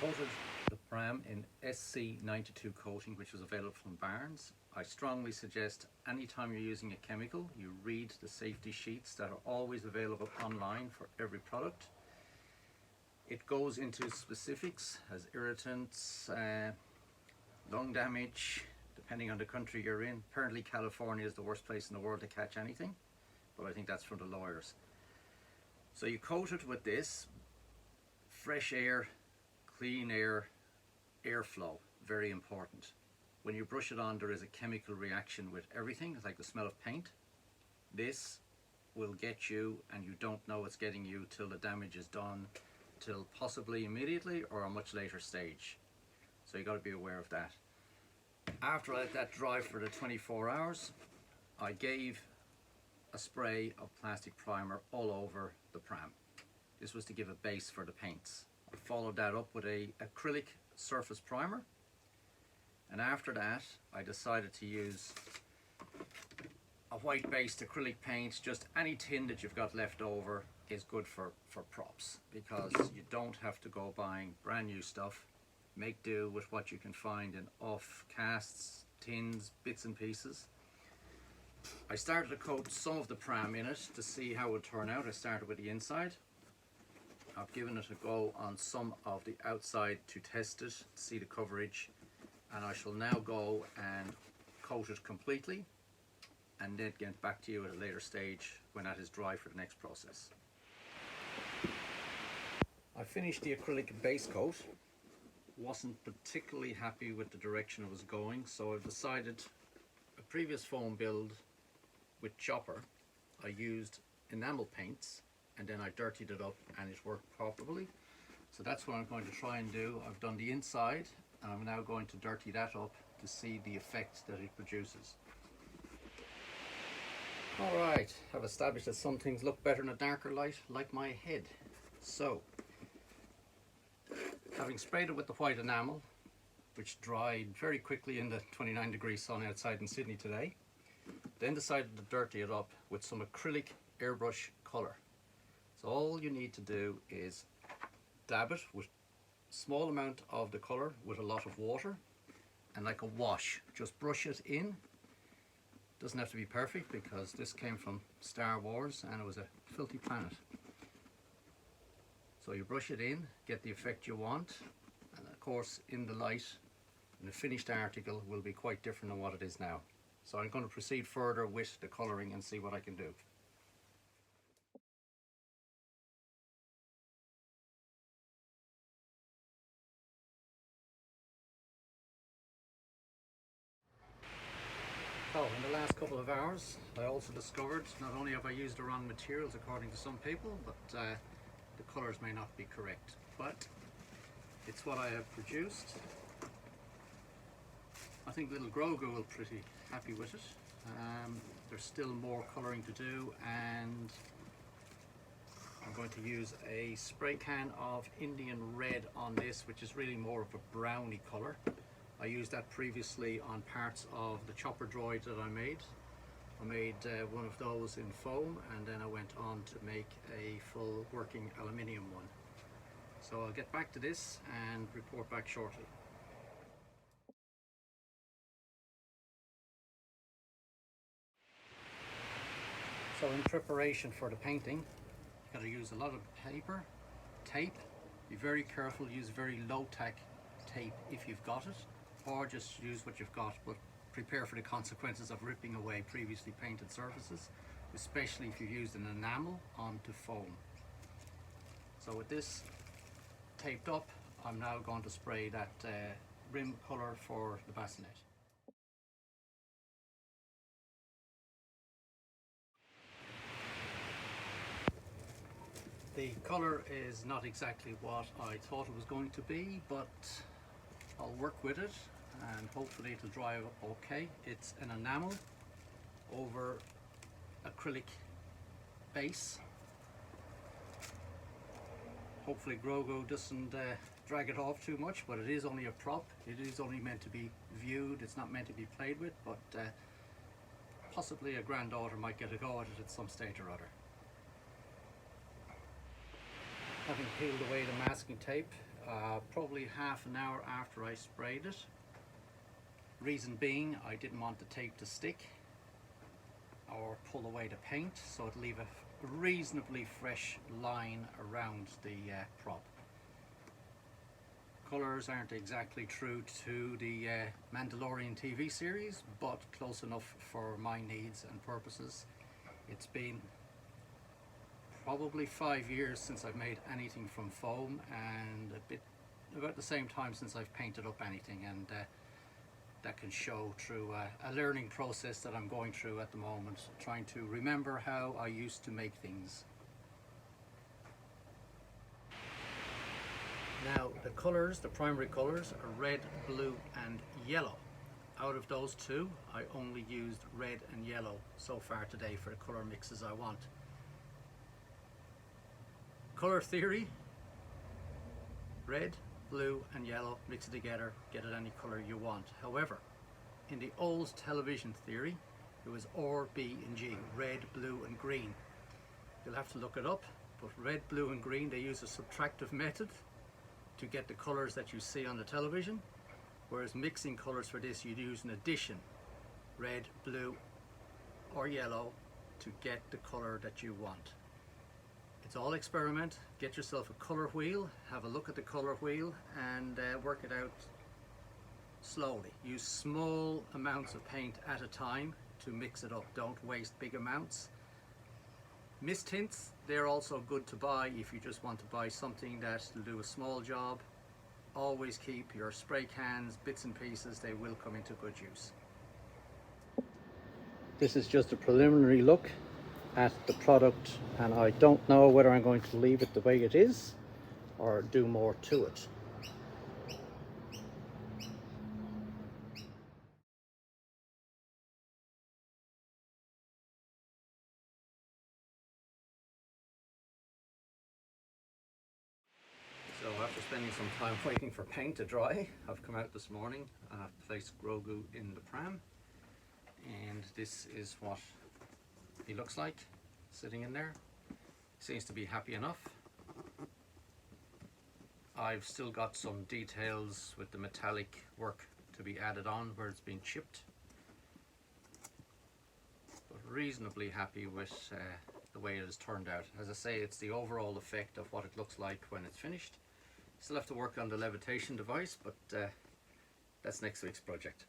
coated the pram in SC92 coating, which was available from Barnes. I strongly suggest anytime you're using a chemical, you read the safety sheets that are always available online for every product. It goes into specifics as irritants, lung damage, depending on the country you're in. Apparently California is the worst place in the world to catch anything, but I think that's from the lawyers. So you coat it with this. Fresh air, clean air, airflow, very important. When you brush it on, there is a chemical reaction with everything. It's like the smell of paint. This will get you, and you don't know it's getting you till the damage is done, till possibly immediately or a much later stage. So you got to be aware of that. After I let that dry for the 24 hours, I gave a spray of plastic primer all over the pram. This was to give a base for the paints. I followed that up with a acrylic surface primer, and after that I decided to use a white based acrylic paint. Just any tin that you've got left over is good for props, because you don't have to go buying brand new stuff. Make do with what you can find in off casts, tins, bits and pieces. I started to coat some of the pram in it to see how it would turn out. I started with the inside. I've given it a go on some of the outside to test it, see the coverage, and I shall now go and coat it completely and then get back to you at a later stage when that is dry for the next process. I finished the acrylic base coat. Wasn't particularly happy with the direction it was going, so I've decided a previous foam build with chopper. I used enamel paints and then I dirtied it up and it worked properly. So that's what I'm going to try and do. I've done the inside and I'm now going to dirty that up to see the effect that it produces. Alright, I've established that some things look better in a darker light, like my head. So, having sprayed it with the white enamel, which dried very quickly in the 29-degree sun outside in Sydney today, then decided to dirty it up with some acrylic airbrush colour. So all you need to do is dab it with a small amount of the colour with a lot of water, and like a wash, just brush it in. Doesn't have to be perfect because this came from Star Wars and it was a filthy planet. So you brush it in, get the effect you want, and of course in the light, in the finished article will be quite different than what it is now. So I'm going to proceed further with the colouring and see what I can do. So in the last couple of hours I also discovered not only have I used the wrong materials according to some people, but the colours may not be correct, but it's what I have produced. I think little Grogu will be pretty happy with it. There's still more colouring to do, and I'm going to use a spray can of Indian red on this, which is really more of a browny colour. I used that previously on parts of the chopper droid that I made. I made one of those in foam, and then I went on to make a full working aluminium one. So I'll get back to this and report back shortly. So in preparation for the painting, you've got to use a lot of paper, tape. Be very careful, use very low-tack tape if you've got it, or just use what you've got, but prepare for the consequences of ripping away previously painted surfaces, especially if you've used an enamel onto foam. So with this taped up, I'm now going to spray that rim colour for the bassinet. The colour is not exactly what I thought it was going to be, but I'll work with it and hopefully it'll dry okay. It's an enamel over acrylic base. Hopefully Grogu doesn't drag it off too much, but it is only a prop. It is only meant to be viewed, it's not meant to be played with, but possibly a granddaughter might get a go at it at some stage or other. Having peeled away the masking tape, probably half an hour after I sprayed it. Reason being, I didn't want the tape to stick or pull away the paint, so it'd leave a reasonably fresh line around the prop. Colours aren't exactly true to the Mandalorian TV series, but close enough for my needs and purposes. It's been probably 5 years since I've made anything from foam, and about the same time since I've painted up anything, and that can show through a learning process that I'm going through at the moment, trying to remember how I used to make things. Now the colours, the primary colours, are red, blue and yellow. Out of those two, I only used red and yellow so far today for the colour mixes I want. Colour theory: red, blue and yellow, mix it together, get it any colour you want. However, in the old television theory, it was R, B and G, red, blue and green. You'll have to look it up, but red, blue and green, they use a subtractive method to get the colours that you see on the television, whereas mixing colours for this, you'd use an addition, red, blue or yellow, to get the colour that you want. It's all experiment. Get yourself a colour wheel, have a look at the colour wheel and work it out slowly. Use small amounts of paint at a time to mix it up. Don't waste big amounts. Mist tints, they're also good to buy if you just want to buy something that will do a small job. Always keep your spray cans, bits and pieces, they will come into good use. This is just a preliminary look at the product, and I don't know whether I'm going to leave it the way it is or do more to it. So after spending some time waiting for paint to dry, I've come out this morning and I've placed Grogu in the pram, and this is what he looks like sitting in there. Seems to be happy enough. I've still got some details with the metallic work to be added on where it's been chipped, but reasonably happy with the way it has turned out. As I say, it's the overall effect of what it looks like when it's finished. Still have to work on the levitation device, but that's next week's project.